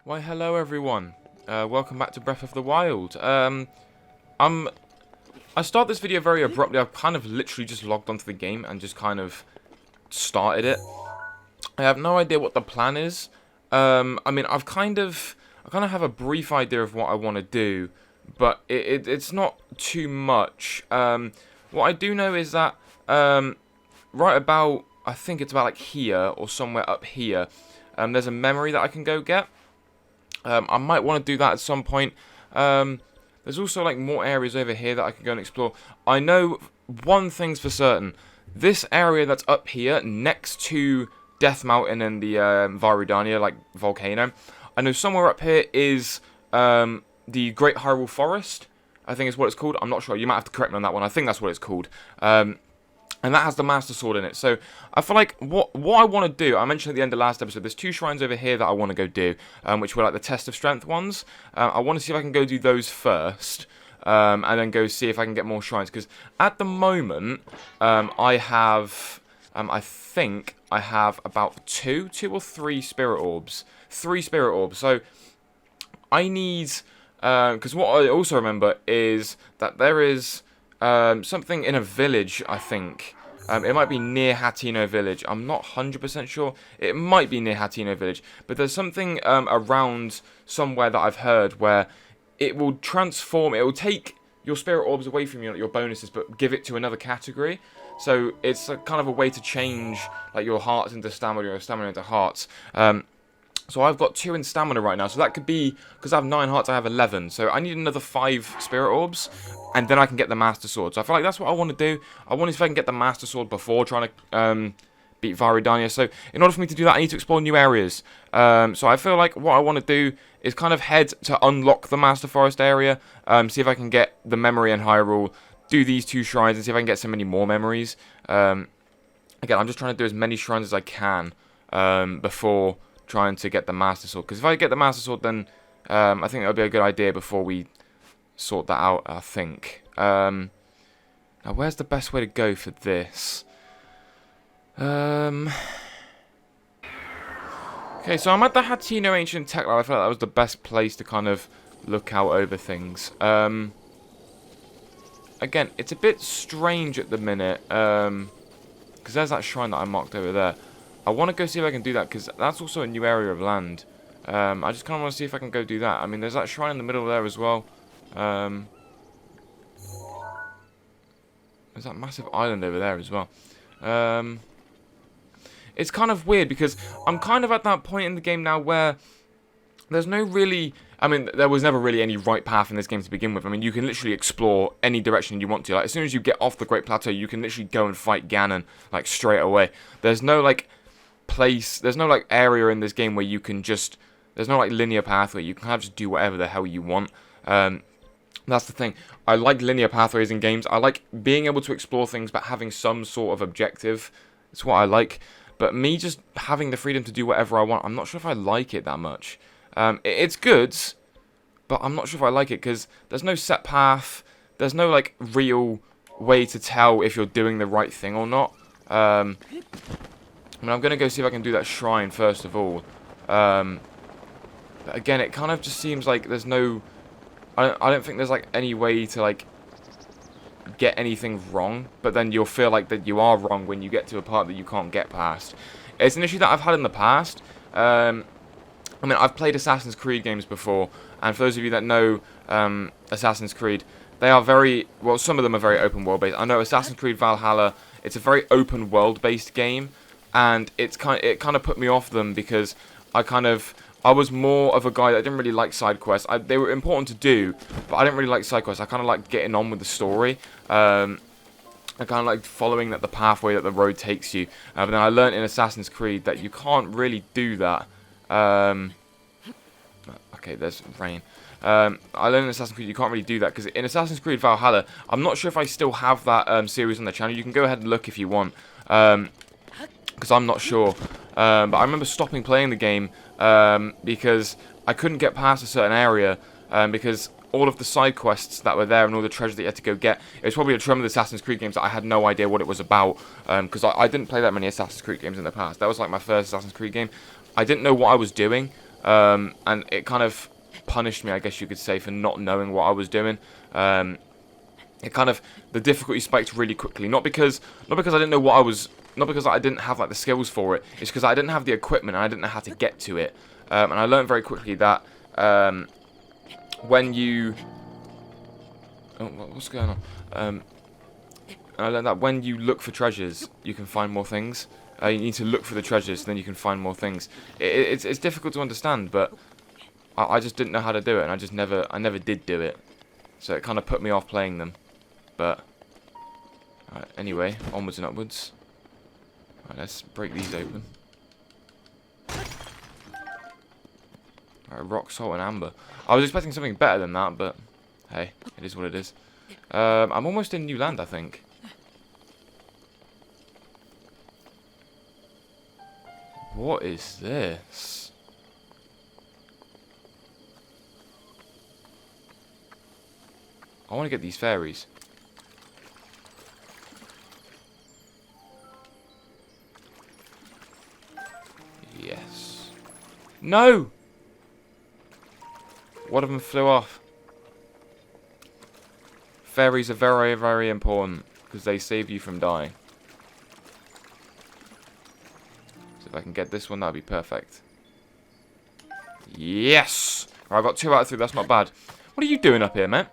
Why, hello everyone. Welcome back to Breath of the Wild. I start this video very abruptly. I've kind of literally just logged onto the game and just kind of started it. I have no idea what the plan is. I mean, I kind of have a brief idea of what I want to do, but it's not too much. What I do know is that right about, I think it's about like here or somewhere up here, there's a memory that I can go get. I might want to do that at some point. There's also like more areas over here that I can go and explore. I know one thing's for certain. This area that's up here next to Death Mountain and the Varudania, like volcano, I know somewhere up here is the Great Hyrule Forest. I think is what it's called. I'm not sure. You might have to correct me on that one. I think that's what it's called. And that has the Master Sword in it. So I feel like what I want to do, I mentioned at the end of last episode, there's two shrines over here that I want to go do, which were like the Test of Strength ones. I want to see if I can go do those first, and then go see if I can get more shrines. Because at the moment, I think I have about two or three Spirit Orbs. 3 Spirit Orbs. So I need, because what I also remember is that there is something in a village, I think. It might be near Hateno Village. I'm not 100% sure. It might be near Hateno Village. But there's something around somewhere that I've heard where it will transform. It will take your Spirit Orbs away from you, like your bonuses, but give it to another category. So it's kind of a way to change like your hearts into stamina, or stamina into hearts. So I've got 2 in stamina right now, so that could be, because I have 9 hearts, I have 11, so I need another 5 Spirit Orbs, and then I can get the Master Sword. So I feel like that's what I want to do. I want to see if I can get the Master Sword before trying to beat Varudania. So in order for me to do that, I need to explore new areas. So I feel like what I want to do is kind of head to unlock the Master Forest area, see if I can get the memory in Hyrule, do these 2 shrines, and see if I can get so many more memories. Again, I'm just trying to do as many shrines as I can before trying to get the Master Sword, because if I get the Master Sword, then I think that would be a good idea before we sort that out, I think. Now, where's the best way to go for this? Okay, so I'm at the Hateno Ancient Tech Lab. I felt like that was the best place to kind of look out over things. Again, it's a bit strange at the minute, because there's that shrine that I marked over there. I want to go see if I can do that, because that's also a new area of land. I just kind of want to see if I can go do that. I mean, there's that shrine in the middle there as well. There's that massive island over there as well. It's kind of weird, because I'm kind of at that point in the game now where there's no really... I mean, there was never really any right path in this game to begin with. I mean, you can literally explore any direction you want to. Like, as soon as you get off the Great Plateau, you can literally go and fight Ganon, like, straight away. There's no, like... there's no like area in this game where you can just, there's no like linear pathway. You can kind of just do whatever the hell you want. That's the thing. I like linear pathways in games. I like being able to explore things but having some sort of objective. It's what I like. But me just having the freedom to do whatever I want, I'm not sure if I like it that much. It's good, but I'm not sure if I like it, because there's no set path. There's no like real way to tell if you're doing the right thing or not. I mean, I'm going to go see if I can do that shrine first of all. But again, it kind of just seems like there's no... I don't think there's, like, any way to, like, get anything wrong. But then you'll feel like that you are wrong when you get to a part that you can't get past. It's an issue that I've had in the past. I mean, I've played Assassin's Creed games before. And for those of you that know Assassin's Creed, they are very... Well, some of them are very open world based. I know Assassin's Creed Valhalla, it's a very open world based game. And it kind of put me off them, because I was more of a guy that didn't really like side quests. They were important to do, but I didn't really like side quests. I kind of like getting on with the story. I kind of like following the pathway that the road takes you. But then I learned in Assassin's Creed that you can't really do that. Okay, there's rain. I learned in Assassin's Creed you can't really do that, because in Assassin's Creed Valhalla, I'm not sure if I still have that series on the channel. You can go ahead and look if you want. Because I'm not sure, but I remember stopping playing the game because I couldn't get past a certain area, because all of the side quests that were there and all the treasure that you had to go get, it was probably a trend with Assassin's Creed games that I had no idea what it was about, because I didn't play that many Assassin's Creed games in the past. That was like my first Assassin's Creed game. I didn't know what I was doing, and it kind of punished me, I guess you could say, for not knowing what I was doing. It kind of, the difficulty spiked really quickly, not because I didn't know what I was, not because I didn't have like the skills for it. It's because I didn't have the equipment and I didn't know how to get to it. And I learned very quickly that when you, what's going on? I learned that when you look for treasures, you can find more things. You need to look for the treasures, then you can find more things. It's difficult to understand, but I just didn't know how to do it, and I never did do it. So it kind of put me off playing them. But anyway, onwards and upwards. Alright, let's break these open. Alright, rock, salt, and amber. I was expecting something better than that, but hey, it is what it is. I'm almost in new land, I think. What is this? I want to get these fairies. Yes. No! One of them flew off. Fairies are very, very important because they save you from dying. So if I can get this one, that'd be perfect. Yes! Right, I've got 2 out of 3. That's not bad. What are you doing up here, mate?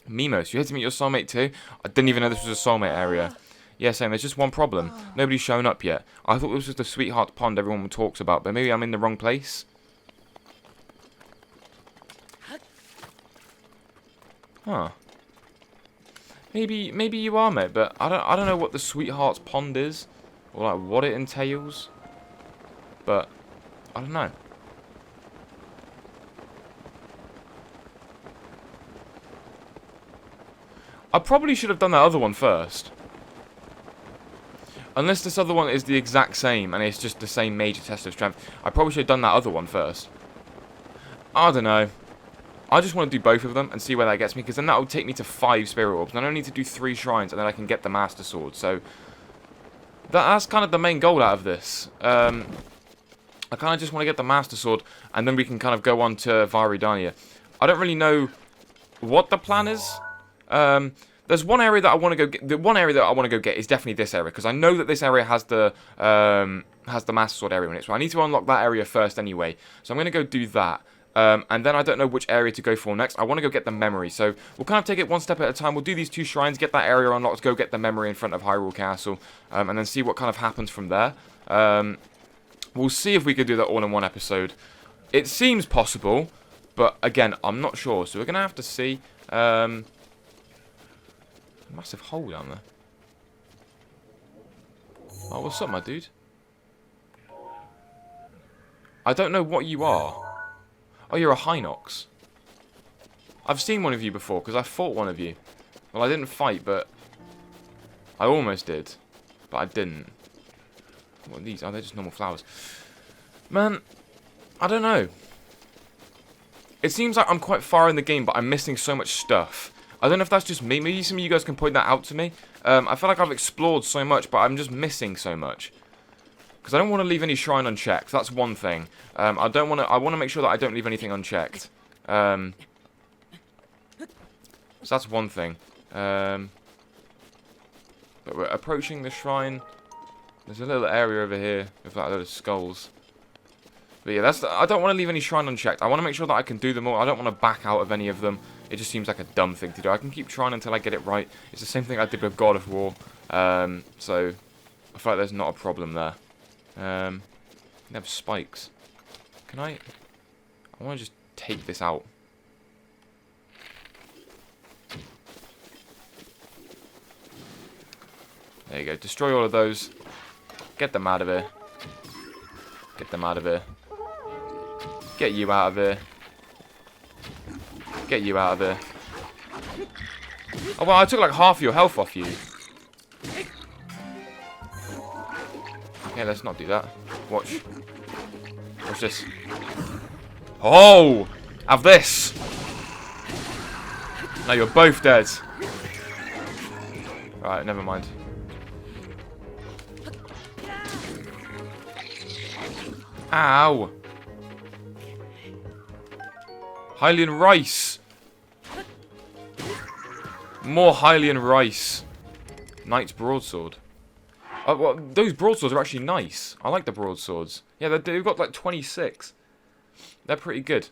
Mimos, you here to meet your soulmate too? I didn't even know this was a soulmate area. Yeah, same. There's just one problem. Nobody's shown up yet. I thought this was the Sweetheart Pond everyone talks about, but maybe I'm in the wrong place. Huh. Maybe you are, mate, but I don't know what the Sweetheart's Pond is, or like what it entails. But I don't know. I probably should have done that other one first. Unless this other one is the exact same and it's just the same major test of strength. I probably should have done that other one first. I don't know. I just want to do both of them and see where that gets me, because then that will take me to 5 spirit orbs. And I don't need to do 3 shrines and then I can get the Master Sword. So that's kind of the main goal out of this. I kind of just want to get the Master Sword and then we can kind of go on to Varidania. I don't really know what the plan is. There's one area that I want to go get. The one area that I want to go get is definitely this area, because I know that this area has the Master Sword area in it. So I need to unlock that area first anyway. So I'm going to go do that. And then I don't know which area to go for next. I want to go get the memory. So we'll kind of take it one step at a time. We'll do these 2 shrines, get that area unlocked, go get the memory in front of Hyrule Castle, and then see what kind of happens from there. We'll see if we can do that all in one episode. It seems possible, but again, I'm not sure. So we're going to have to see. Massive hole down there. Oh, what's up, my dude? I don't know what you are. Oh, you're a Hinox. I've seen one of you before, because I fought one of you. Well, I didn't fight, but I almost did. But I didn't. What are these? Oh, they're just normal flowers. Man, I don't know. It seems like I'm quite far in the game, but I'm missing so much stuff. I don't know if that's just me. Maybe some of you guys can point that out to me. I feel like I've explored so much, but I'm just missing so much. Because I don't want to leave any shrine unchecked. That's one thing. I want to make sure that I don't leave anything unchecked. So that's one thing. But we're approaching the shrine. There's a little area over here with that load of skulls. But yeah, I don't want to leave any shrine unchecked. I want to make sure that I can do them all. I don't want to back out of any of them. It just seems like a dumb thing to do. I can keep trying until I get it right. It's the same thing I did with God of War. So I feel like there's not a problem there. They have spikes. Can I want to just take this out. There you go. Destroy all of those. Get them out of here. Get them out of here. Get you out of here. Get you out of here. Oh, well, I took like half your health off you. Okay, let's not do that. Watch. Watch this. Oh! Have this! No, you're both dead. Right, never mind. Ow! Hylian rice. More Hylian rice. Knight's broadsword. Oh, well, those broadswords are actually nice. I like the broadswords. Yeah, they've got like 26. They're pretty good.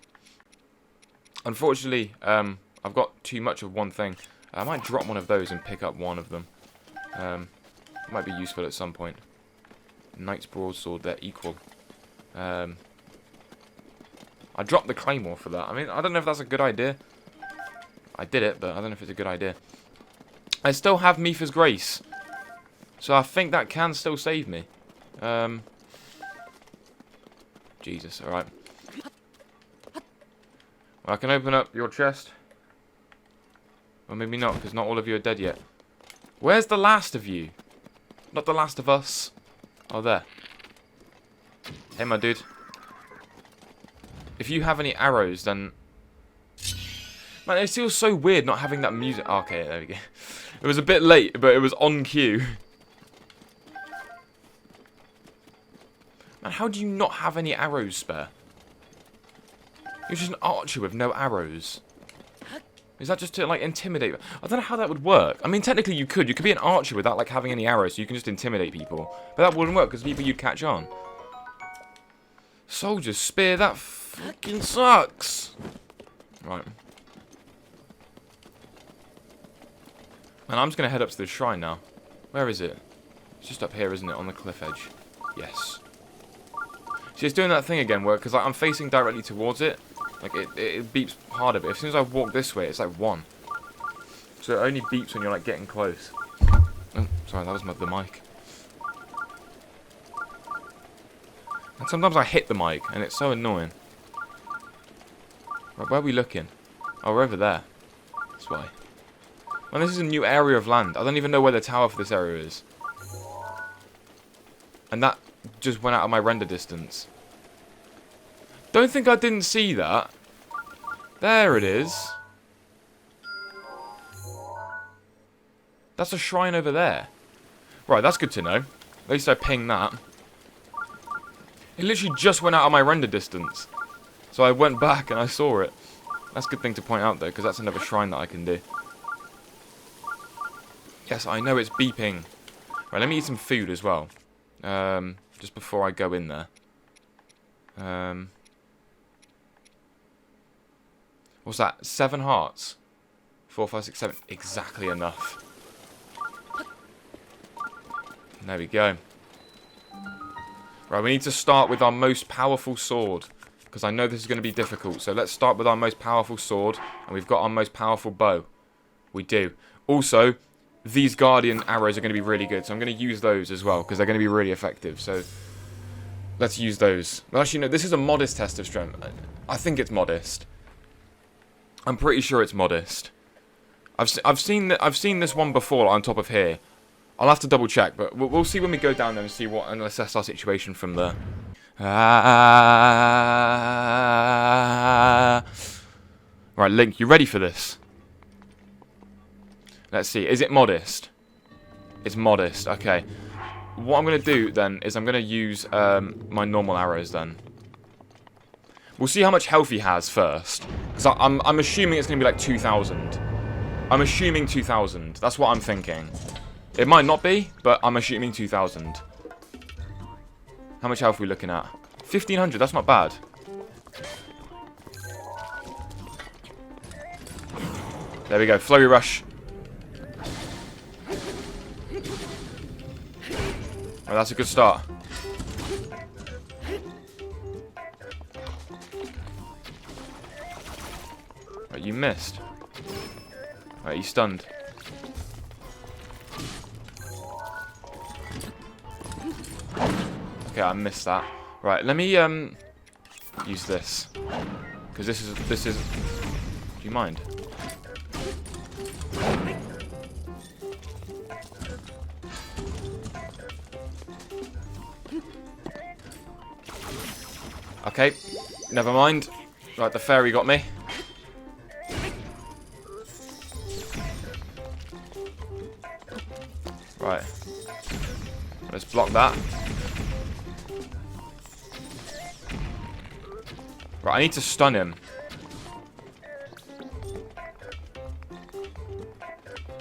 Unfortunately, I've got too much of one thing. I might drop one of those and pick up one of them. Might be useful at some point. Knight's broadsword, they're equal. I dropped the claymore for that. I mean, I don't know if that's a good idea. I did it, but I don't know if it's a good idea. I still have Mipha's Grace. So I think that can still save me. Jesus, alright. Well, I can open up your chest. Or maybe not, because not all of you are dead yet. Where's the last of you? Not the last of us. Oh, there. Hey, my dude. If you have any arrows, then... Man, it feels so weird not having that music. Oh, okay, there we go. It was a bit late, but it was on cue. Man, how do you not have any arrows spare? You're just an archer with no arrows. Is that just to, like, intimidate? I don't know how that would work. I mean, technically you could. You could be an archer without, like, having any arrows, so you can just intimidate people. But that wouldn't work, because people you'd catch on. Soldier's spear, that fucking sucks. Right. And I'm just going to head up to the shrine now. Where is it? It's just up here, isn't it? On the cliff edge. Yes. See, it's doing that thing again where, because like, I'm facing directly towards it, like it beeps harder, but as soon as I walk this way, it's like 1. So it only beeps when you're like getting close. Oh, sorry, that was the mic. And sometimes I hit the mic, and it's so annoying. Right, where are we looking? Oh, we're over there. That's why. Man, this is a new area of land. I don't even know where the tower for this area is. And that just went out of my render distance. Don't think I didn't see that. There it is. That's a shrine over there. Right, that's good to know. At least I pinged that. It literally just went out of my render distance. So I went back and I saw it. That's a good thing to point out though, because that's another shrine that I can do. Yes, I know it's beeping. Right, let me eat some food as well. Just before I go in there. What's that? 7 hearts. 4, 5, 6, 7. Exactly enough. There we go. Right, we need to start with our most powerful sword. Because I know this is going to be difficult. So let's start with our most powerful sword. And we've got our most powerful bow. We do. Also, these guardian arrows are going to be really good. So I'm going to use those as well. Because they're going to be really effective. So let's use those. Well, actually, no, this is a modest test of strength. I think it's modest. I'm pretty sure it's modest. I've seen this one before on top of here. I'll have to double check, but we'll see when we go down there and see what and assess our situation from there. Right, Link, you ready for this? Let's see. Is it modest? It's modest. Okay. What I'm gonna do then is I'm gonna use my normal arrows then. We'll see how much health he has first, because I'm assuming it's gonna be like 2,000. I'm assuming 2,000. That's what I'm thinking. It might not be, but I'm assuming 2,000. How much health are we looking at? 1,500, that's not bad. There we go, flurry rush. Oh, that's a good start. Right, you missed. Right, you stunned. Okay, I missed that. Right, let me use this, because this is. Do you mind? Okay, never mind. Right, the fairy got me. Right, let's block that. Right, I need to stun him.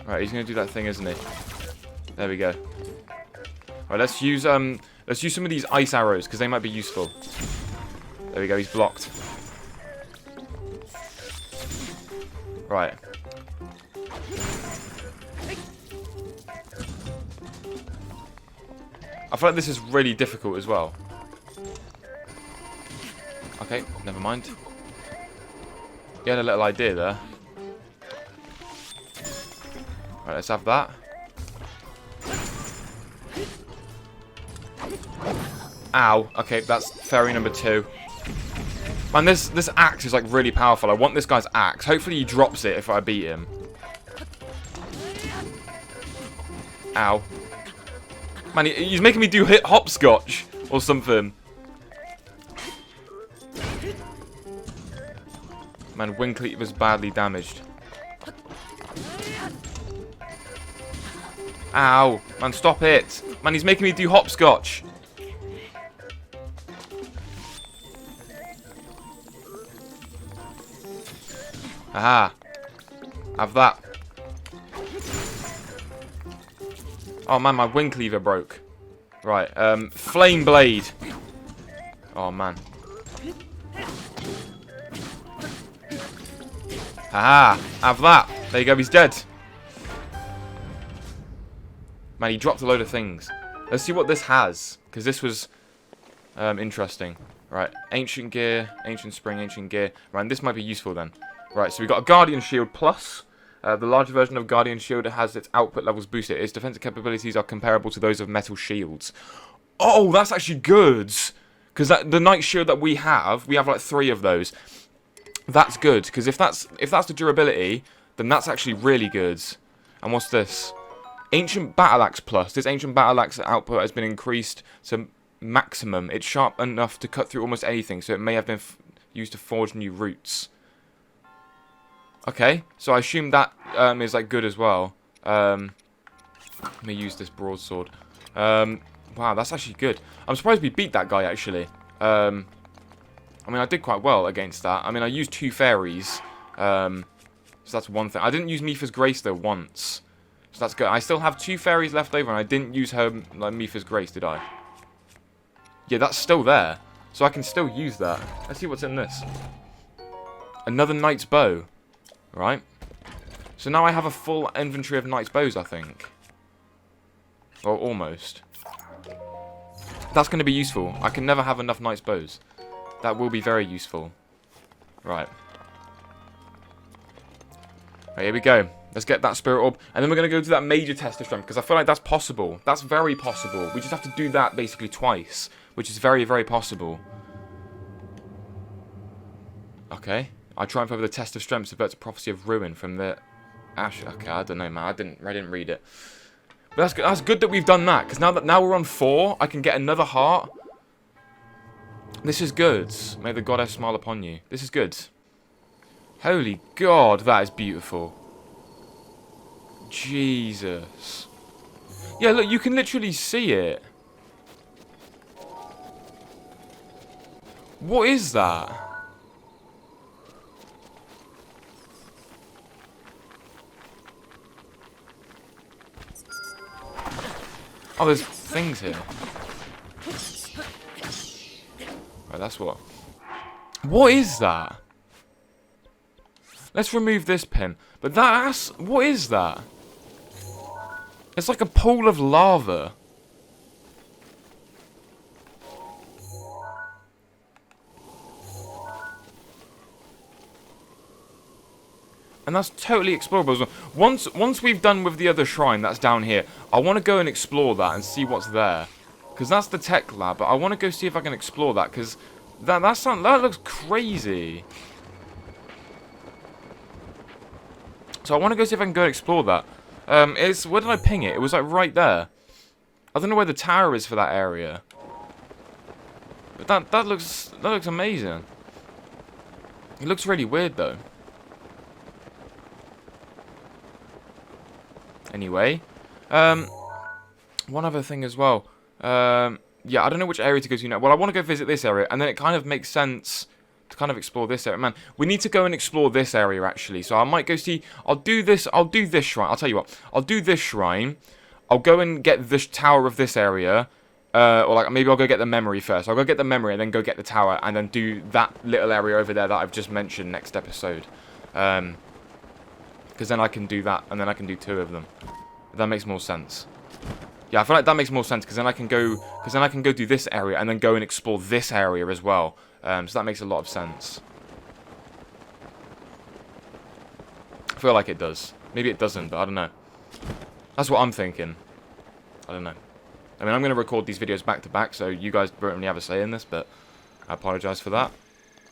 Right, he's gonna do that thing, isn't he? There we go. Right, let's use some of these ice arrows because they might be useful. There we go. He's blocked. Right. I feel like this is really difficult as well. Okay, never mind. You had a little idea there. Right, let's have that. Ow. Okay, that's fairy number 2. Man, this axe is like really powerful. I want this guy's axe. Hopefully he drops it if I beat him. Ow. Man, he's making me do hopscotch or something. Man, Winkly was badly damaged. Ow. Man, stop it. Man, he's making me do hopscotch. Aha. Have that. Oh man, my wing cleaver broke. Right, flame blade. Oh man. Aha. Have that. There you go, he's dead. Man, he dropped a load of things. Let's see what this has, because this was interesting. Right, ancient gear, ancient spring, ancient gear. Right, and this might be useful then. Right, so we've got a Guardian Shield Plus. The larger version of Guardian Shield has its output levels boosted. Its defensive capabilities are comparable to those of metal shields. Oh, that's actually good. Because the Knight Shield that we have like 3 of those. That's good, because if that's the durability, then that's actually really good. And what's this? Ancient Battle Axe Plus. This Ancient Battle Axe output has been increased to maximum. It's sharp enough to cut through almost anything, so it may have been used to forge new routes. Okay, so I assume that is like good as well. Let me use this broadsword. Wow, that's actually good. I'm surprised we beat that guy actually. I mean, I did quite well against that. I mean, I used 2 fairies, so that's one thing. I didn't use Mipha's Grace though once, so that's good. I still have 2 fairies left over, and I didn't use her like Mipha's Grace, did I? Yeah, that's still there, so I can still use that. Let's see what's in this. Another Knight's Bow. Right. So now I have a full inventory of Knight's Bows, I think. Or almost. That's going to be useful. I can never have enough Knight's Bows. That will be very useful. Right. Right, here we go. Let's get that Spirit Orb. And then we're going to go to that major test of strength, because I feel like that's possible. That's very possible. We just have to do that basically twice, which is very, very possible. Okay. I triumph over the test of strength, subverts a prophecy of ruin from the ash. Okay, I don't know, man. I didn't read it. But that's good. That's good that we've done that, because now we're on 4, I can get another heart. This is good. May the goddess smile upon you. This is good. Holy God, that is beautiful. Jesus. Yeah, look, you can literally see it. What is that? Oh, there's things here. Right, that's what. What is that? Let's remove this pin. But that's... What is that? It's like a pool of lava. And that's totally explorable as well. Once we've done with the other shrine that's down here, I want to go and explore that and see what's there. Because that's the tech lab, but I want to go see if I can explore that, because that looks crazy. So I want to go see if I can go and explore that. Where did I ping it? It was like right there. I don't know where the tower is for that area. But that looks amazing. It looks really weird though. Anyway, one other thing as well. Yeah, I don't know which area to go to now. Well, I want to go visit this area, and then it kind of makes sense kind of explore this area. Man, we need to go and explore this area, actually. So I might go see... I'll do this shrine. I'll tell you what. I'll do this shrine. I'll go and get the tower of this area. Or like maybe I'll go get the memory first. I'll go get the memory and then go get the tower. And then do that little area over there that I've just mentioned next episode. Because then I can do that. And then I can do 2 of them. That makes more sense. Yeah, I feel like that makes more sense. Because then I can go do this area. And then go and explore this area as well. So that makes a lot of sense. I feel like it does. Maybe it doesn't, but I don't know. That's what I'm thinking. I don't know. I mean, I'm going to record these videos back to back, so you guys don't really have a say in this, but I apologise for that.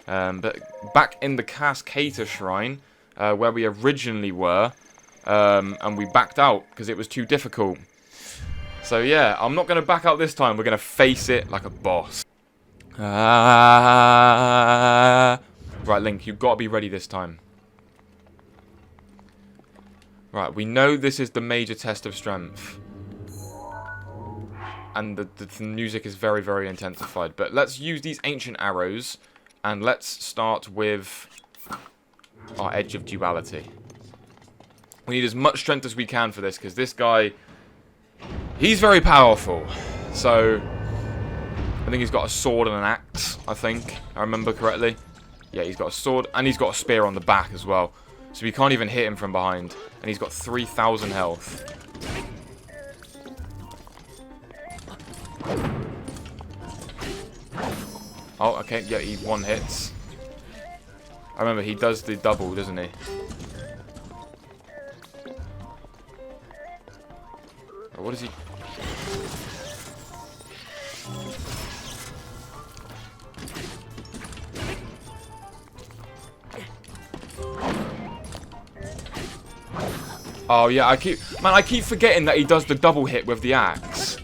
But back in the Cascator Shrine, where we originally were, and we backed out because it was too difficult. So yeah, I'm not going to back out this time. We're going to face it like a boss. Right, Link, you've got to be ready this time. Right, we know this is the major test of strength. And the music is very, very intensified. But let's use these ancient arrows. And let's start with our Edge of Duality. We need as much strength as we can for this. Because this guy, he's very powerful. So... I think he's got a sword and an axe, I think. I remember correctly. Yeah, he's got a sword. And he's got a spear on the back as well. So we can't even hit him from behind. And he's got 3,000 health. Oh, okay. Yeah, he 1-hits. I remember he does the double, doesn't he? Oh, what is he... Oh yeah, I keep forgetting that he does the double hit with the axe.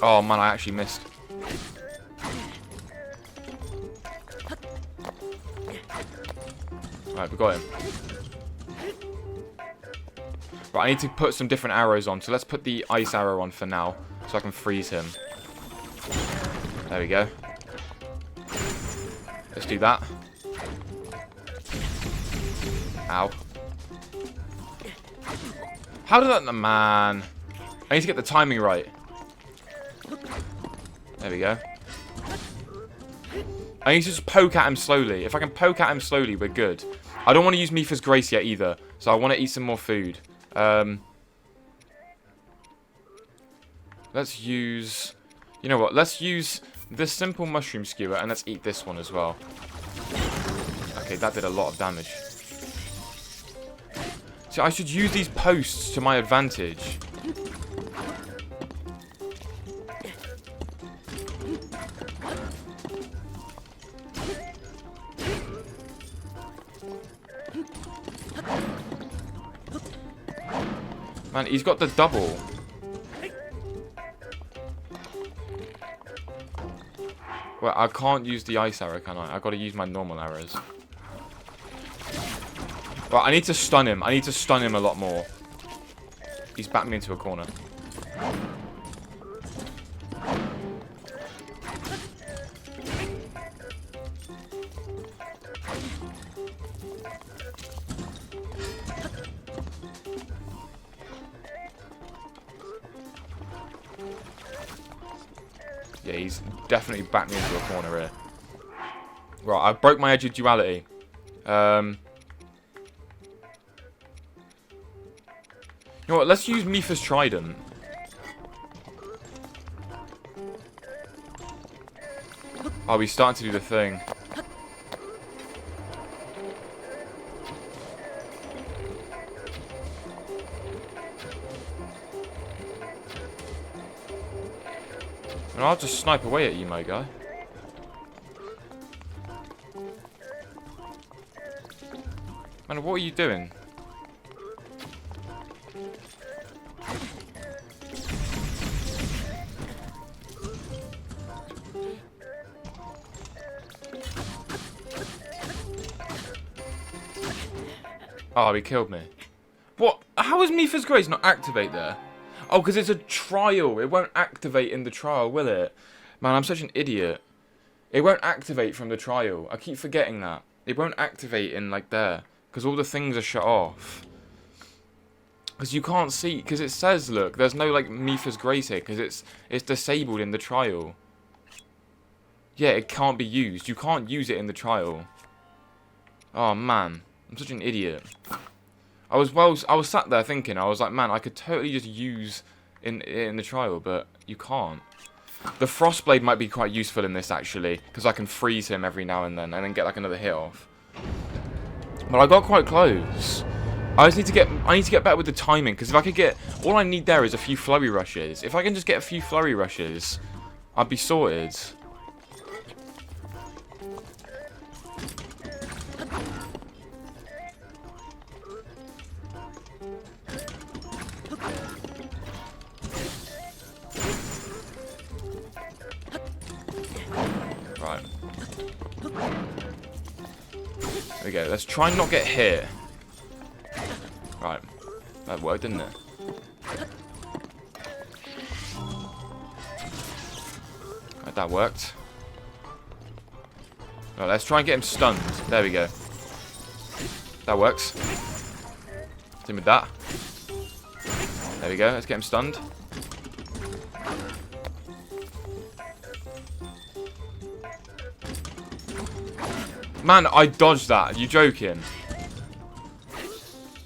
Oh man, I actually missed. Right, we got him. Right, I need to put some different arrows on. So let's put the ice arrow on for now. So I can freeze him. There we go. Let's do that. Ow. How did that... Man. I need to get the timing right. There we go. I need to just poke at him slowly. If I can poke at him slowly, we're good. I don't want to use Mipha's Grace yet either. So I want to eat some more food. Let's use... You know what? Let's use this simple mushroom skewer and let's eat this one as well. Okay, that did a lot of damage. So I should use these posts to my advantage. Man, he's got the double. Well, I can't use the ice arrow, can I? I've got to use my normal arrows. Right, I need to stun him. I need to stun him a lot more. He's backed me into a corner. Yeah, he's definitely backed me into a corner here. Right, I broke my Edge of Duality. You know what, let's use Mipha's Trident. Oh, he's starting to do the thing. And I'll just snipe away at you, my guy. Man, what are you doing? Oh, he killed me. What? How is Mipha's Grace not activate there? Oh, because it's a trial. It won't activate in the trial, will it? Man, I'm such an idiot. It won't activate from the trial. I keep forgetting that. It won't activate in, like, there. Because all the things are shut off. Because you can't see. Because it says, look, there's no, like, Mipha's Grace here. Because it's disabled in the trial. Yeah, it can't be used. You can't use it in the trial. Oh, man. I'm such an idiot. I was sat there thinking, I was like, man, I could totally just use in the trial, but you can't. The Frostblade might be quite useful in this, actually, because I can freeze him every now and then get, like, another hit off. But I got quite close. I need to get better with the timing, because if I could get, all I need there is a few flurry rushes. If I can just get a few flurry rushes, I'd be sorted. Right. There we go. Let's try and not get hit. Right. That worked, didn't it? Right, that worked. Right, let's try and get him stunned. There we go. That works. Hit him with that. There we go. Let's get him stunned. Man, I dodged that. Are you joking?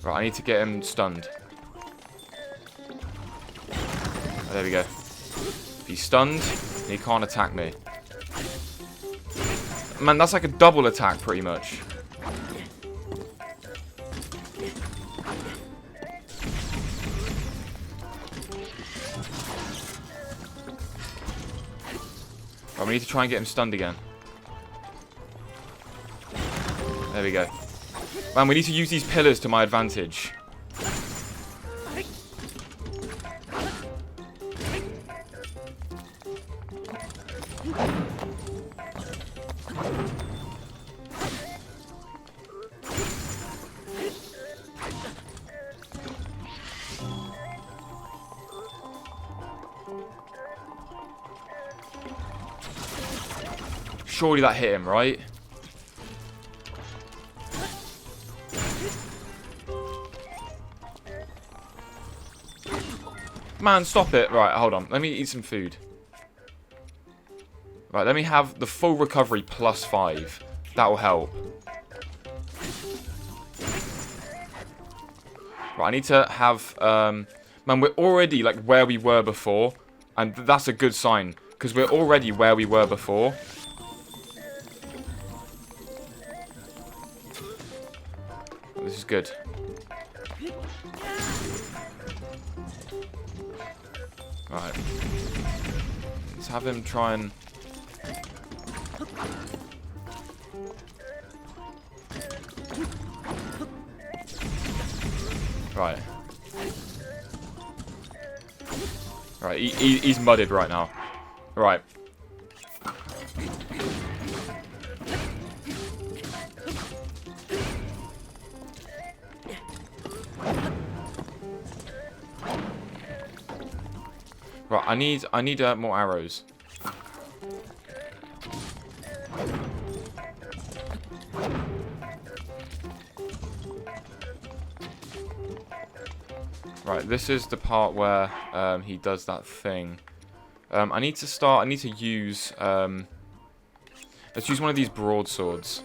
Right, I need to get him stunned. Oh, there we go. He's stunned, he can't attack me. Man, that's like a double attack, pretty much. Right, we need to try and get him stunned again. There we go. Man, we need to use these pillars to my advantage. Surely that hit him, right? Man, stop it. Right, hold on. Let me eat some food. Right, let me have the full recovery plus 5. That will help. Right, I need to have... man, we're already, like, where we were before. And that's a good sign. Because we're already where we were before. This is good. Right. Let's have him try and... Right. Right, he's mudded right now. Right. Right, I need more arrows. Right, this is the part where he does that thing. I need to use let's use one of these broadswords.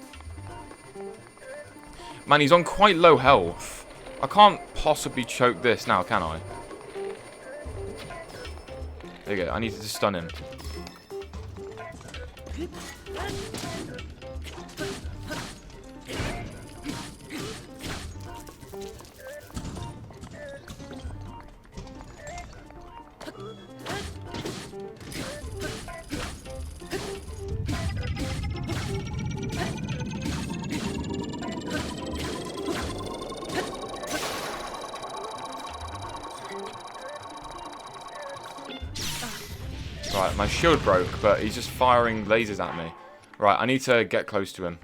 Man, he's on quite low health. I can't possibly choke this now, can I? There you go. I need to stun him. Right, my shield broke, but he's just firing lasers at me. Right, I need to get close to him.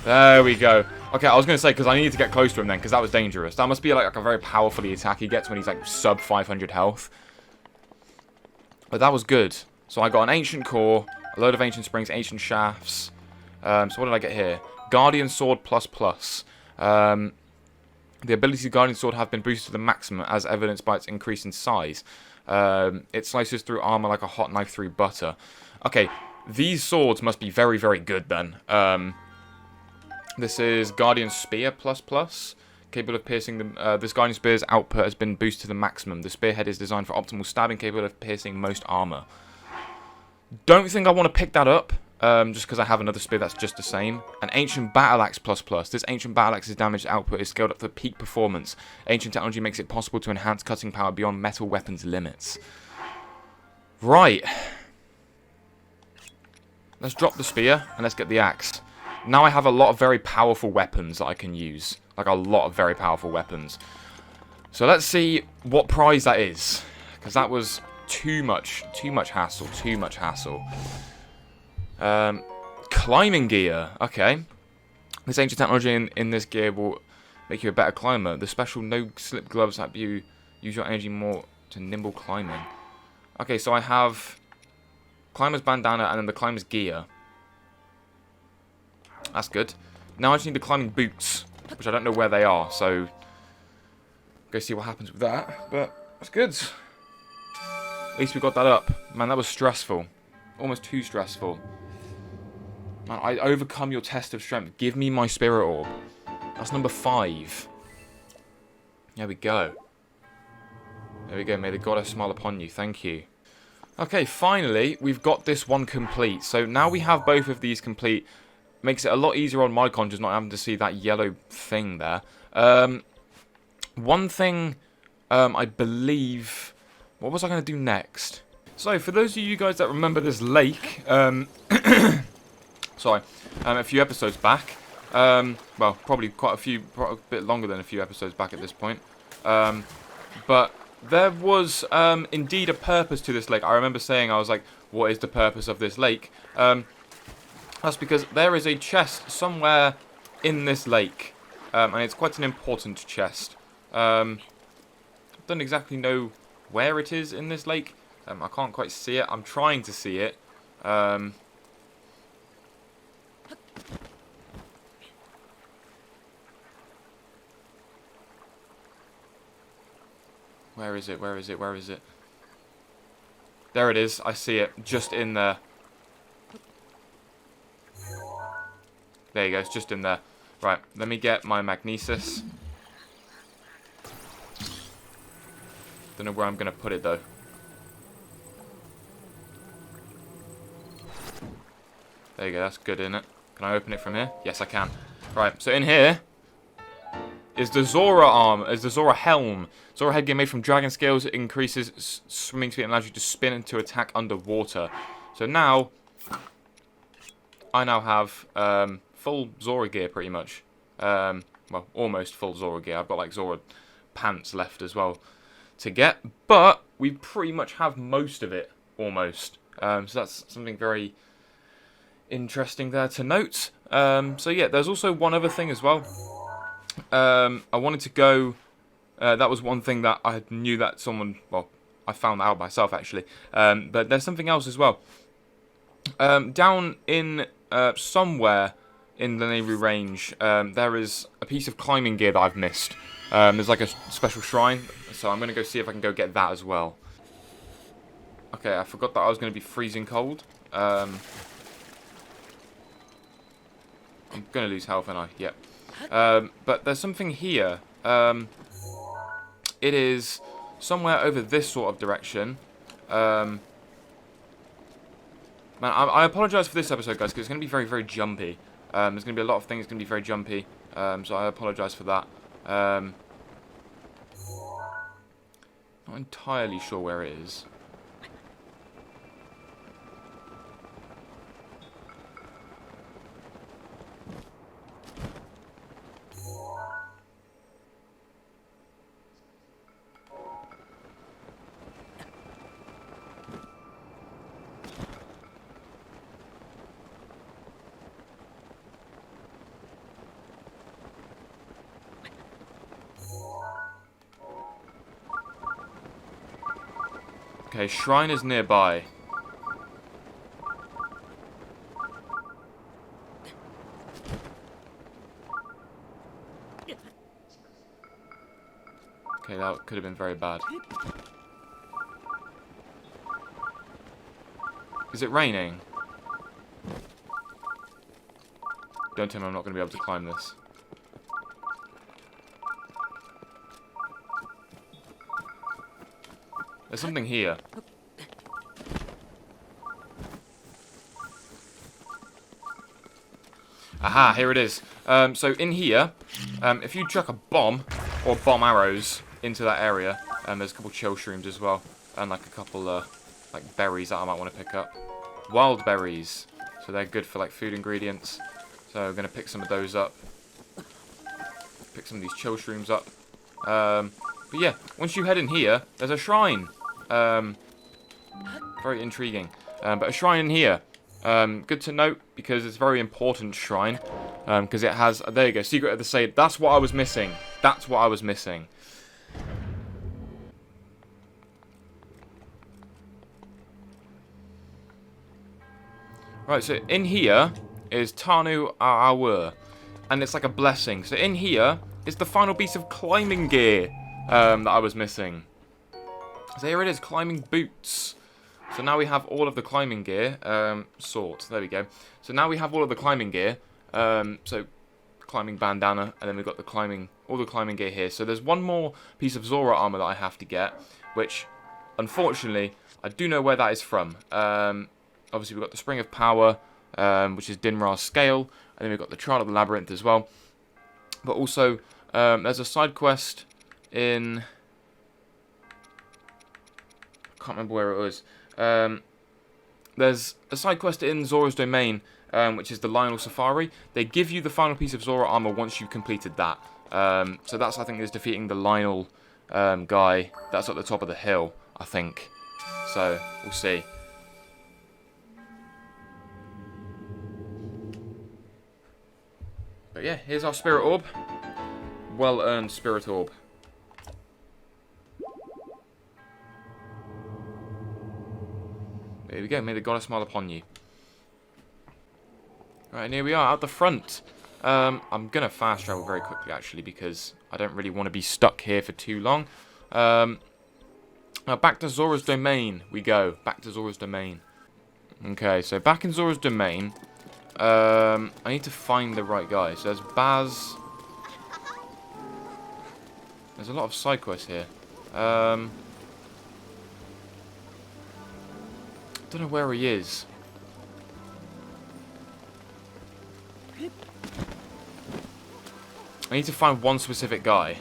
There we go. Okay, I was going to say, because I needed to get close to him then, because that was dangerous. That must be like a very powerful attack he gets when he's like sub 500 health. But that was good. So I got an ancient core, a load of ancient springs, ancient shafts. So what did I get here? Guardian sword plus plus. The abilities of Guardian sword have been boosted to the maximum, as evidenced by its increase in size. It slices through armor like a hot knife through butter. Okay, these swords must be very, very good then. This is Guardian Spear plus plus. Capable of piercing the... this Guardian Spear's output has been boosted to the maximum. The spearhead is designed for optimal stabbing, capable of piercing most armor. Don't think I want to pick that up, just because I have another spear that's just the same. An Ancient Battle Axe plus plus. This Ancient Battle Axe's damage output is scaled up to peak performance. Ancient technology makes it possible to enhance cutting power beyond metal weapons limits. Right. Let's drop the spear, and let's get the axe. Now I have a lot of very powerful weapons that I can use. Like, a lot of very powerful weapons. So let's see what prize that is. Because that was too much hassle. Too much hassle. Climbing gear. Okay. This ancient technology in this gear will make you a better climber. The special no-slip gloves help you use your energy more to nimble climbing. Okay, so I have climber's bandana and then the climber's gear. That's good. Now I just need the climbing boots, which I don't know where they are, so go see what happens with that. But that's good. At least we got that up. Man, that was stressful. Almost too stressful. Man, I overcome your test of strength. Give me my spirit orb. That's number 5. There we go. There we go. May the goddess smile upon you. Thank you. Okay, finally, we've got this one complete. So now we have both of these complete. Makes it a lot easier on my con, just not having to see that yellow thing there. One thing, I believe... What was I going to do next? So, for those of you guys that remember this lake, sorry, a few episodes back, well, probably a bit longer than a few episodes back at this point, but there was indeed a purpose to this lake. I remember saying, I was like, what is the purpose of this lake? That's because there is a chest somewhere in this lake, and it's quite an important chest. Don't exactly know where it is in this lake. I can't quite see it. I'm trying to see it. Where is it? Where is it? Where is it? There it is. I see it. Just in there. There you go. It's just in there. Right. Let me get my magnesis. Don't know where I'm going to put it, though. There you go. That's good, isn't it? Can I open it from here? Yes, I can. Right. So in here is the Zora arm. Is the Zora helm. Zora headgear made from dragon scales. It increases swimming speed and allows you to spin and to attack underwater. So now, I now have full Zora gear, pretty much. Well, almost full Zora gear. I've got like Zora pants left as well to get, but we pretty much have most of it, almost. So that's something very interesting there to note. So yeah, there's also one other thing as well. I wanted to go, that was one thing that I knew that someone, well, I found out myself actually, but there's something else as well. Down in somewhere in the Navy range, there is a piece of climbing gear that I've missed. There's like a special shrine, so I'm going to go see if I can go get that as well. Okay, I forgot that I was going to be freezing cold. I'm going to lose health, and yep. But there's something here. It is somewhere over this sort of direction. Man, I apologise for this episode, guys, because it's going to be very, very jumpy. There's going to be a lot of things going to be very jumpy, so I apologise for that. Not entirely sure where it is. Okay, shrine is nearby. Okay, that could have been very bad. Is it raining? Don't tell me I'm not going to be able to climb this. There's something here. Aha, here it is. So in here, if you chuck a bomb, or bomb arrows, into that area, there's a couple chill shrooms as well, and like a couple like berries that I might want to pick up. Wild berries, so they're good for like food ingredients. So I'm going to pick some of those up. Pick some of these chill shrooms up. But yeah, once you head in here, there's a shrine. Very intriguing. But a shrine in here. Good to note, because it's a very important shrine. Because it has, there you go, Secret of the Sage. That's what I was missing. That's what I was missing. Right, so in here is Tanu Awur, and it's like a blessing. So in here is the final piece of climbing gear that I was missing. So here it is, climbing boots. So now we have all of the climbing gear. Sort, there we go. So now we have all of the climbing gear. So climbing bandana, and then we've got all the climbing gear here. So there's one more piece of Zora armor that I have to get, which unfortunately I do know where that is from. Obviously, we've got the Spring of Power, which is Dinra's scale, and then we've got the Trial of the Labyrinth as well. But also, there's a side quest in... I can't remember where it was. There's a side quest in Zora's Domain, which is the Lionel Safari. They give you the final piece of Zora armor once you've completed that. So that's, I think, is defeating the Lionel guy. That's at the top of the hill, I think. So, we'll see. But yeah, here's our Spirit Orb. Well-earned Spirit Orb. There we go, may the goddess smile upon you. Right, and here we are, at the front. I'm going to fast travel very quickly, actually, because I don't really want to be stuck here for too long. Now, back to Zora's Domain we go. Back to Zora's Domain. Okay, so back in Zora's Domain... I need to find the right guy. So there's Baz. There's a lot of side quests here. Don't know where he is. I need to find one specific guy.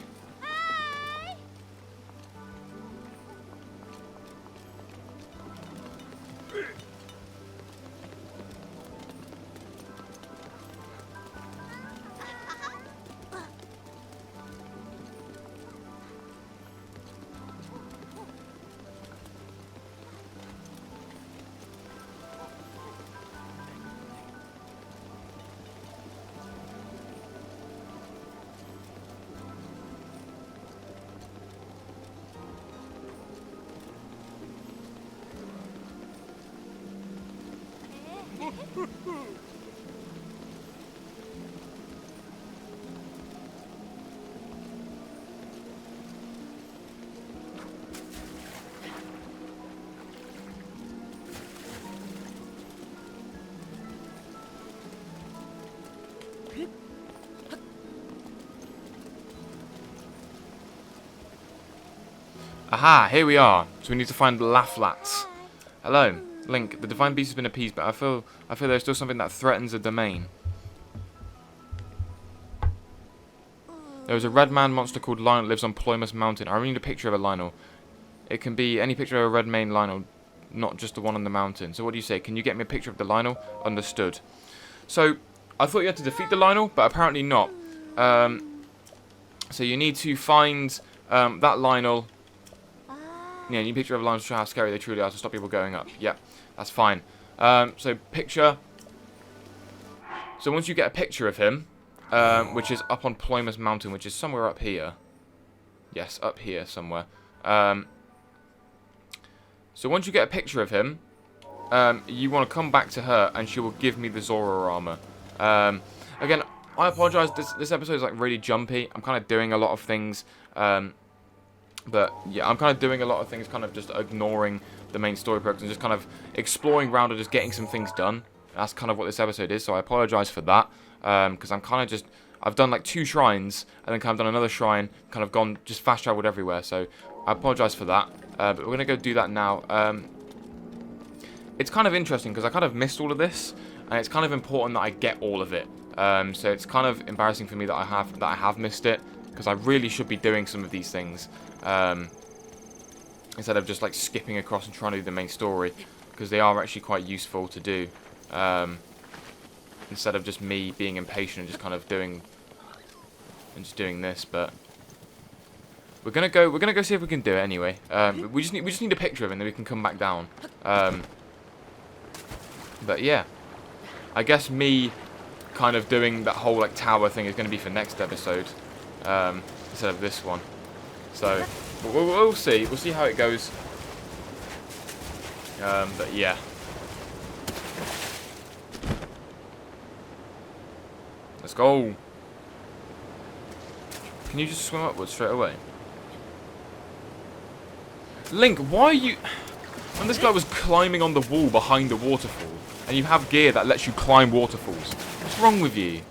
Aha, here we are. So we need to find Laflats. Hello, Link. The divine beast has been appeased, but I feel there's still something that threatens the domain. There is a red man monster called Lionel that lives on Ploymus Mountain. I really need a picture of a Lionel. It can be any picture of a red mane Lionel, not just the one on the mountain. So what do you say? Can you get me a picture of the Lionel? Understood. So I thought you had to defeat the Lionel, but apparently not. So you need to find that Lionel. Yeah, you picture of a Lionel to show how scary they truly are to stop people going up. Yeah, that's fine. So picture. So once you get a picture of him, which is up on Ploymus Mountain, which is somewhere up here. Yes, up here somewhere. So once you get a picture of him, you want to come back to her, and she will give me the Zora armor. Again, I apologize. This episode is like really jumpy. I'm kind of doing a lot of things, but yeah, I'm kind of doing a lot of things, kind of just ignoring the main story progress and just kind of exploring around and just getting some things done. That's kind of what this episode is. So I apologize for that, because I'm kind of just. I've done like 2 shrines, and then kind of done another shrine, kind of gone, just fast traveled everywhere, so I apologise for that, but we're going to go do that now. It's kind of interesting, because I kind of missed all of this, and it's kind of important that I get all of it, so it's kind of embarrassing for me that I have missed it, because I really should be doing some of these things, instead of just like skipping across and trying to do the main story, because they are actually quite useful to do, instead of just me being impatient and just kind of doing this. But we're gonna go see if we can do it anyway. We just need a picture of it, and then we can come back down. But yeah, I guess me kind of doing that whole like tower thing is going to be for next episode, instead of this one. So we'll see. We'll see how it goes. But yeah. Let's go. Can you just swim upwards straight away? Link, why are you... When this guy was climbing on the wall behind the waterfall, and you have gear that lets you climb waterfalls. What's wrong with you?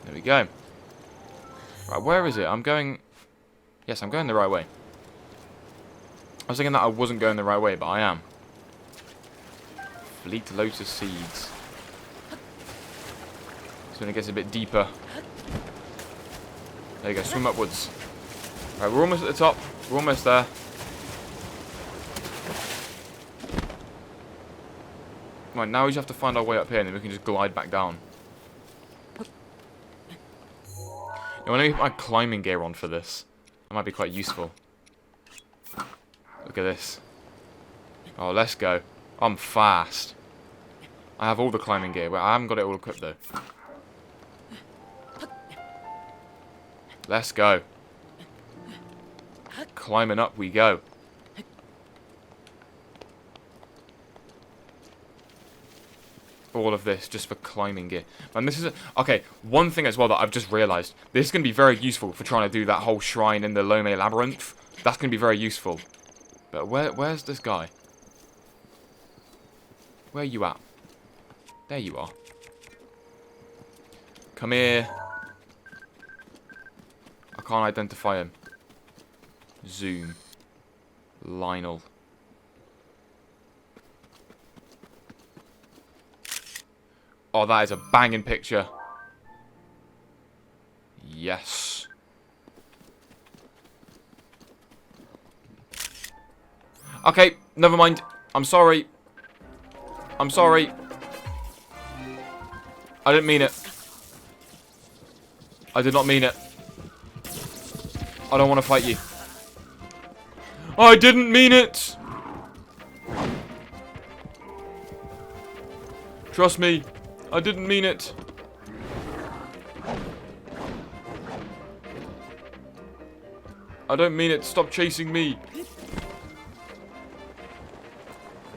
There we go. Right, where is it? I'm going... Yes, I'm going the right way. I was thinking that I wasn't going the right way, but I am. Fleet Lotus Seeds. So when it gets a bit deeper. There you go, swim upwards. Right, we're almost at the top. We're almost there. Right, now we just have to find our way up here, and then we can just glide back down. I want to put my climbing gear on for this. That might be quite useful. Look at this. Oh, let's go. I'm fast. I have all the climbing gear, but I haven't got it all equipped though. Let's go. Climbing up we go. All of this just for climbing gear. And this is okay, one thing as well that I've just realised. This is going to be very useful for trying to do that whole shrine in the Lome Labyrinth. That's going to be very useful. But where's this guy? Where are you at? There you are. Come here. I can't identify him. Zoom. Lionel. Oh, that is a banging picture. Yes. Okay, never mind. I'm sorry. I'm sorry. I didn't mean it. I did not mean it. I don't want to fight you. I didn't mean it. Trust me. I didn't mean it. I don't mean it. Stop chasing me.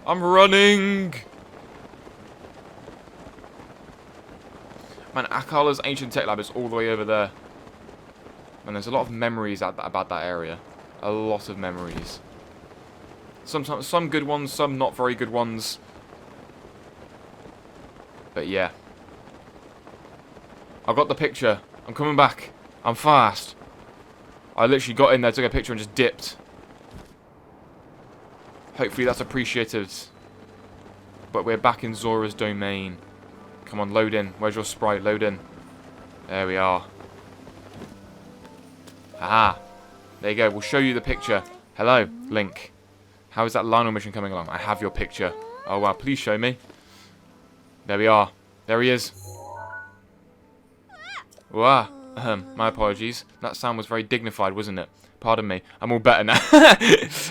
I'm running. Man, Akala's Ancient Tech Lab is all the way over there. And there's a lot of memories about that area. A lot of memories. Sometimes some good ones, some not very good ones. But yeah. I got the picture. I'm coming back. I'm fast. I literally got in there, took a picture and just dipped. Hopefully that's appreciated. But we're back in Zora's domain. Come on, load in. Where's your sprite? Load in. There we are. Aha. There you go. We'll show you the picture. Hello, Link. How is that Lionel mission coming along? I have your picture. Oh, wow. Please show me. There we are. There he is. Wow. My apologies. That sound was very dignified, wasn't it? Pardon me. I'm all better now.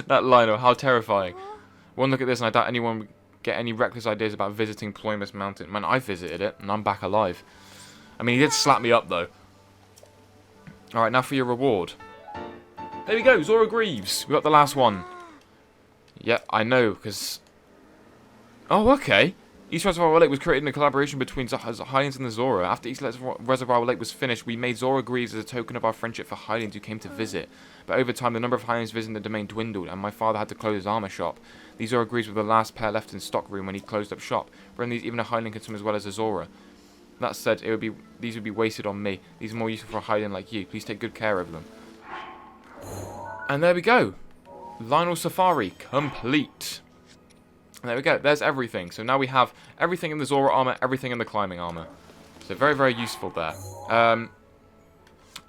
That Lionel. How terrifying. One look at this and I doubt anyone would get any reckless ideas about visiting Ploymus Mountain. Man, I visited it and I'm back alive. I mean, he did slap me up though. Alright, now for your reward. There we go, Zora Greaves. We got the last one. Yeah, I know, because... Oh, okay. East Reservoir Lake was created in a collaboration between Hylians and the Zora. After East Reservoir Lake was finished, we made Zora Greaves as a token of our friendship for Hylians who came to visit. But over time, the number of Hylians visiting the domain dwindled, and my father had to close his armour shop. These Zora Greaves were the last pair left in stock room when he closed up shop. From these, even a Hylian could swim as well as a Zora. That said, these would be wasted on me. These are more useful for a Hylian like you. Please take good care of them. And there we go. Lionel Safari complete. And there we go. There's everything. So now we have everything in the Zora armor, everything in the climbing armor. So very, very useful there.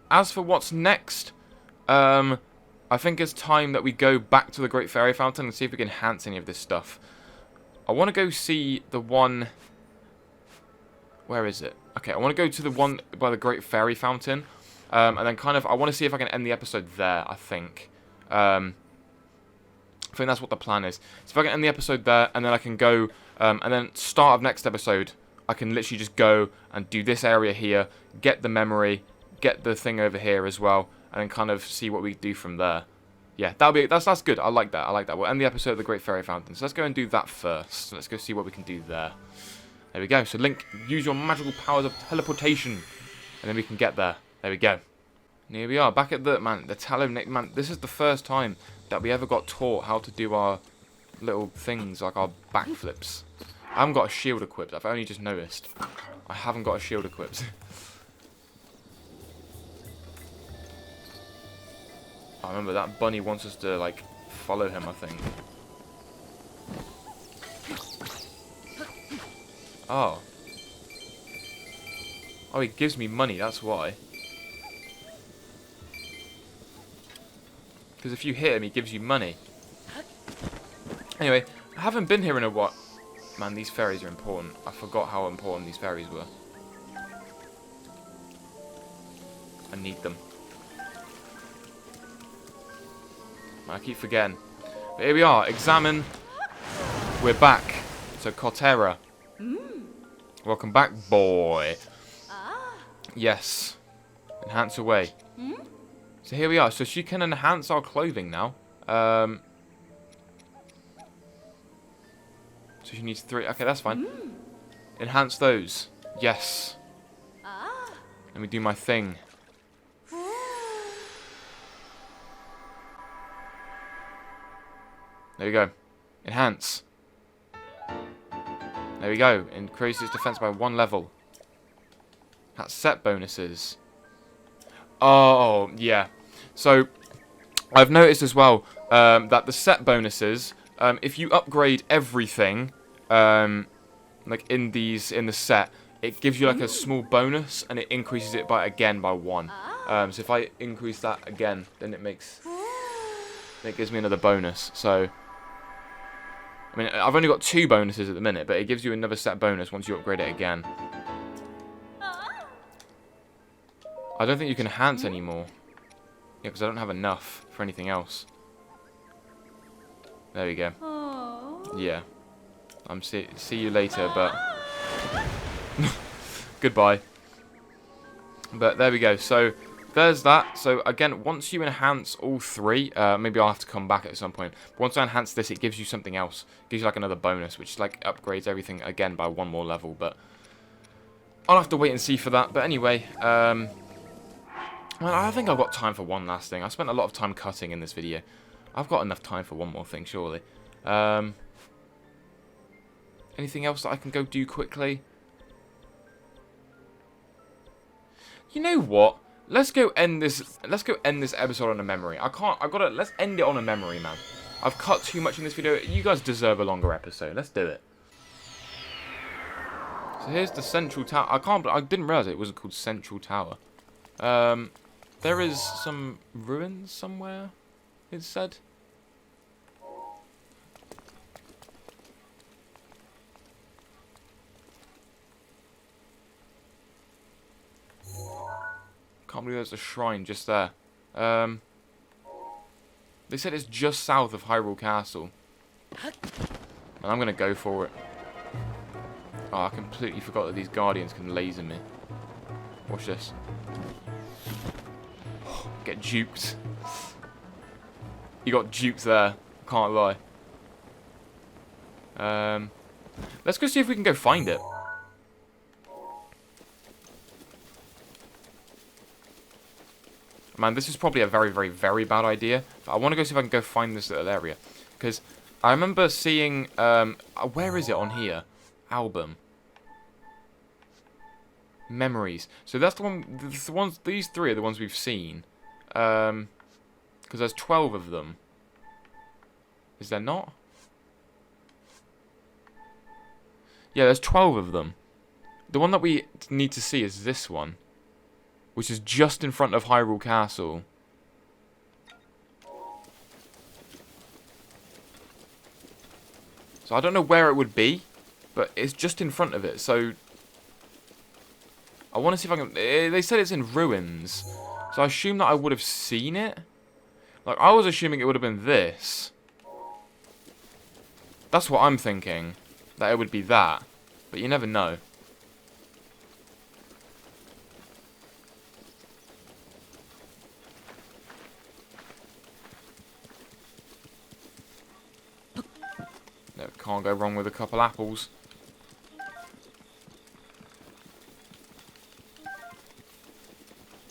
As for what's next, I think it's time that we go back to the Great Fairy Fountain and see if we can enhance any of this stuff. I want to go see the one... Where is it? Okay, I want to go to the one by the Great Fairy Fountain. And then kind of, I want to see if I can end the episode there, I think. I think that's what the plan is. So if I can end the episode there, and then I can go, and then start of next episode, I can literally just go and do this area here, get the memory, get the thing over here as well, and then kind of see what we do from there. Yeah, that's good. I like that. I like that. We'll end the episode of the Great Fairy Fountain. So let's go and do that first. So let's go see what we can do there. There we go. So Link, use your magical powers of teleportation, and then we can get there. There we go. And here we are, back at the Talon. Man, this is the first time that we ever got taught how to do our little things, like our backflips. I haven't got a shield equipped. I've only just noticed. I haven't got a shield equipped. I remember that bunny wants us to, like, follow him, I think. Oh. Oh, he gives me money, that's why. Because if you hit him, he gives you money. Anyway, I haven't been here in a while. Man, these fairies are important. I forgot how important these fairies were. I need them. I keep forgetting. But here we are. Examine. We're back. So, Cortera. Welcome back, boy. Yes. Enhance away. So here we are. So she can enhance our clothing now. So she needs 3. Okay, that's fine. Enhance those. Yes. Let me do my thing. There we go. Enhance. There we go. Increases defense by 1 level. That's set bonuses. Oh, yeah. So, I've noticed as well that the set bonuses, if you upgrade everything, like in the set, it gives you like a small bonus, and it increases it by 1. So if I increase that again, then it gives me another bonus. So, I mean, I've only got 2 bonuses at the minute, but it gives you another set bonus once you upgrade it again. I don't think you can enhance anymore. Yeah, because I don't have enough for anything else. There we go. Yeah. See you later, but... Goodbye. But there we go. So, there's that. So, again, once you enhance all 3, maybe I'll have to come back at some point. Once I enhance this, it gives you something else. It gives you, like, another bonus, which, like, upgrades everything again by 1 more level. But I'll have to wait and see for that. But anyway, well, I think I've got time for one last thing. I spent a lot of time cutting in this video. I've got enough time for one more thing, surely. Anything else that I can go do quickly? You know what? Let's go end this episode on a memory. Let's end it on a memory, man. I've cut too much in this video. You guys deserve a longer episode. Let's do it. So here's the central tower. I didn't realize it wasn't called Central Tower. There is some ruins somewhere, it said. Can't believe there's a shrine just there. They said it's just south of Hyrule Castle. And I'm going to go for it. Oh, I completely forgot that these guardians can laser me. Watch this. Get duped. You got duped there. Can't lie. Let's go see if we can go find it. Man, this is probably a very, very, very bad idea. But I want to go see if I can go find this little area. Because I remember seeing... where is it on here? Album. Memories. So that's the one... The ones, these three are the ones we've seen. Because there's 12 of them. Is there not? Yeah, there's 12 of them. The one that we need to see is this one. Which is just in front of Hyrule Castle. So I don't know where it would be. But it's just in front of it. So I want to see if I can... They said it's in ruins. So I assume that I would have seen it. Like, I was assuming it would have been this. That's what I'm thinking. That it would be that. But you never know. No, can't go wrong with a couple apples.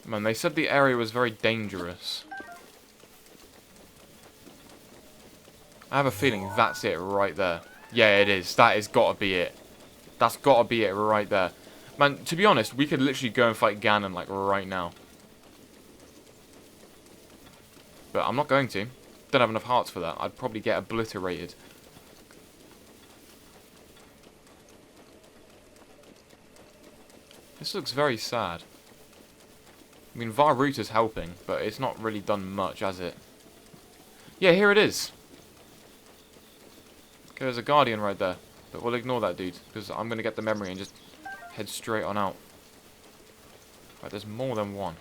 Man, they said the area was very dangerous. I have a feeling that's it right there. Yeah, it is. That has got to be it. That's got to be it right there. Man, to be honest, we could literally go and fight Ganon, like, right now. But I'm not going to. Don't have enough hearts for that. I'd probably get obliterated. This looks very sad. I mean, Varuta's helping, but it's not really done much, has it? Yeah, here it is. Okay, there's a guardian right there. But we'll ignore that dude, because I'm going to get the memory and just head straight on out. Right, there's more than one.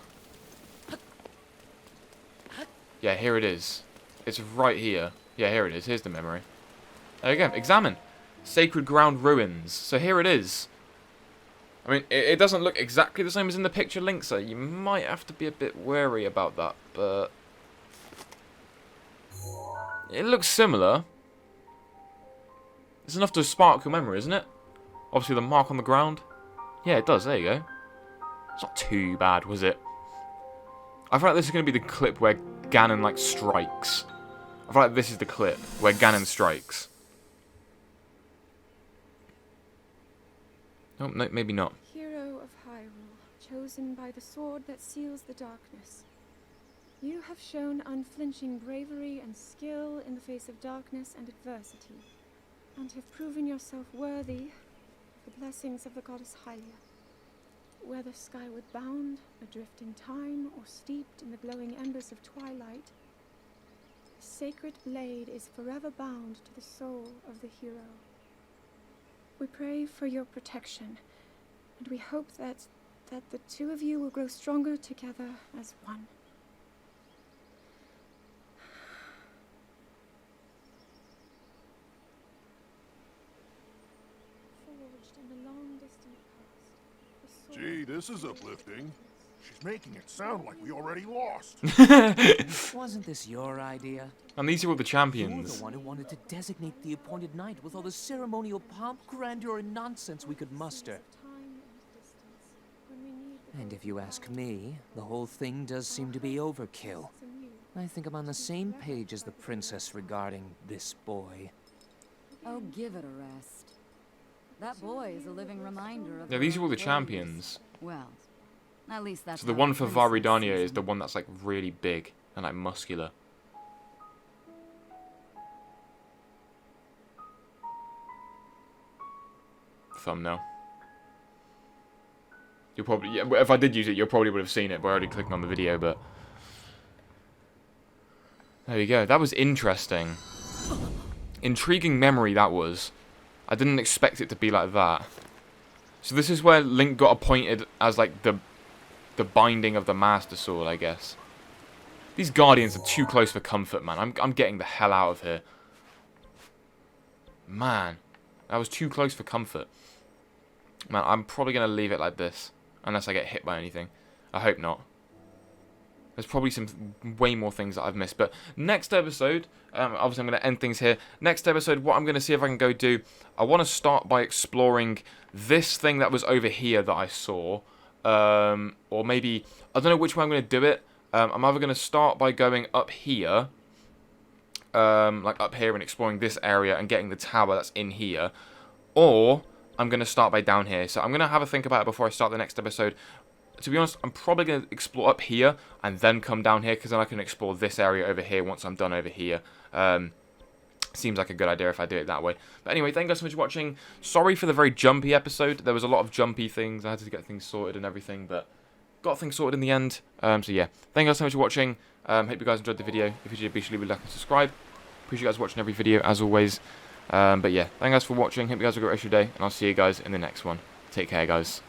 Yeah, here it is. It's right here. Yeah, here it is. Here's the memory. There you go. Examine. Sacred Ground Ruins. So here it is. I mean, it doesn't look exactly the same as in the picture link, so you might have to be a bit wary about that, but... It looks similar. It's enough to spark your memory, isn't it? Obviously, the mark on the ground. Yeah, it does. There you go. It's not too bad, was it? I feel like this is going to be the clip where Ganon, like, strikes. I feel like this is the clip where Ganon strikes. Oh, no, maybe not. Hero of Hyrule, chosen by the sword that seals the darkness. You have shown unflinching bravery and skill in the face of darkness and adversity, and have proven yourself worthy of the blessings of the goddess Hylia. Whether skyward bound, adrift in time, or steeped in the glowing embers of twilight, the sacred blade is forever bound to the soul of the hero. We pray for your protection, and we hope that the two of you will grow stronger together as one. Forged in the long distant past. Gee, this is uplifting. She's making it sound like we already lost. Wasn't this your idea? And these are all the You're champions. the one who wanted to designate the appointed knight with all the ceremonial pomp, grandeur, and nonsense we could muster. And if you ask me, the whole thing does seem to be overkill. I think I'm on the same page as the princess regarding this boy. Oh, give it a rest. That boy is a living reminder of... Yeah, these are all the champions. Well, at least that's... So the one for Varidania is the one that's like really big and like muscular. Thumbnail. You'll probably, yeah, if I did use it, you probably would have seen it by already clicking on the video, but there you go. That was interesting. Intriguing memory that was. I didn't expect it to be like that. So this is where Link got appointed as like the binding of the Master Sword, I guess. These Guardians are too close for comfort, man. I'm getting the hell out of here. Man, that was too close for comfort. Man, I'm probably going to leave it like this. Unless I get hit by anything. I hope not. There's probably some way more things that I've missed. But next episode, obviously I'm going to end things here. Next episode, what I'm going to see if I can go do, I want to start by exploring this thing that was over here that I saw. Or maybe, I don't know which way I'm going to do it. I'm either going to start by going up here, like up here and exploring this area and getting the tower that's in here. Or I'm going to start by down here. So I'm going to have a think about it before I start the next episode. To be honest, I'm probably going to explore up here and then come down here, because then I can explore this area over here once I'm done over here. Seems like a good idea if I do it that way. But anyway, thank you guys so much for watching. Sorry for the very jumpy episode. There was a lot of jumpy things. I had to get things sorted and everything, but got things sorted in the end. So yeah, thank you guys so much for watching. Hope you guys enjoyed the video. If you did, be sure to leave a like and subscribe. Appreciate you guys watching every video, as always. But yeah, thank you guys for watching. Hope you guys have a great rest of your day, and I'll see you guys in the next one. Take care, guys.